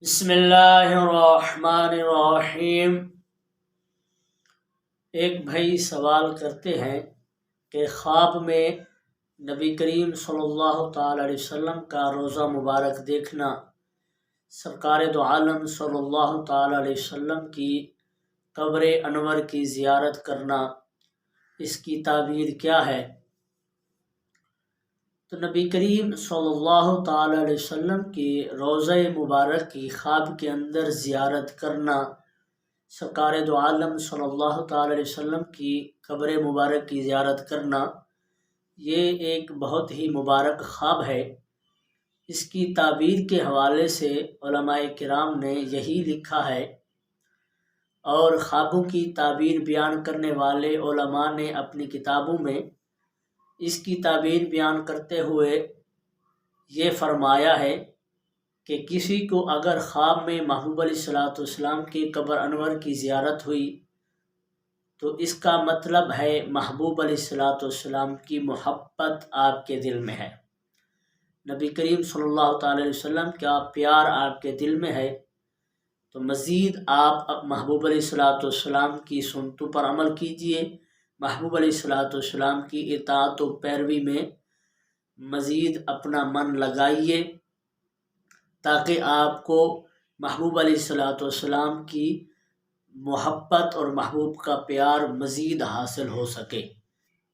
بسم اللہ الرحمن الرحیم۔ ایک بھائی سوال کرتے ہیں کہ خواب میں نبی کریم صلی اللہ تعالی علیہ وسلم کا روضہ مبارک دیکھنا، سرکار دو عالم صلی اللہ تعالی علیہ وسلم کی قبر انور کی زیارت کرنا، اس کی تعبیر کیا ہے؟ تو نبی کریم صلی اللہ تعالی علیہ وسلم کی روضہ مبارک کی خواب کے اندر زیارت کرنا، سرکار دو عالم صلی اللہ تعالی علیہ وسلم کی قبر مبارک کی زیارت کرنا، یہ ایک بہت ہی مبارک خواب ہے۔ اس کی تعبیر کے حوالے سے علماء کرام نے یہی لکھا ہے، اور خوابوں کی تعبیر بیان کرنے والے علماء نے اپنی کتابوں میں اس کی تعبیر بیان کرتے ہوئے یہ فرمایا ہے کہ کسی کو اگر خواب میں محبوب علیہ السلام کی قبر انور کی زیارت ہوئی تو اس کا مطلب ہے محبوب علیہ السلام کی محبت آپ کے دل میں ہے، نبی کریم صلی اللہ تعالی علیہ وسلم کا پیار آپ کے دل میں ہے، تو مزید آپ محبوب علیہ السلام کی سنتوں پر عمل کیجئے، محبوب علیہ السلام کی اطاعت و پیروی میں مزید اپنا من لگائیے، تاکہ آپ کو محبوب علیہ السلام کی محبت اور محبوب کا پیار مزید حاصل ہو سکے۔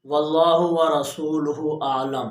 واللہ ورسولہ اعلم۔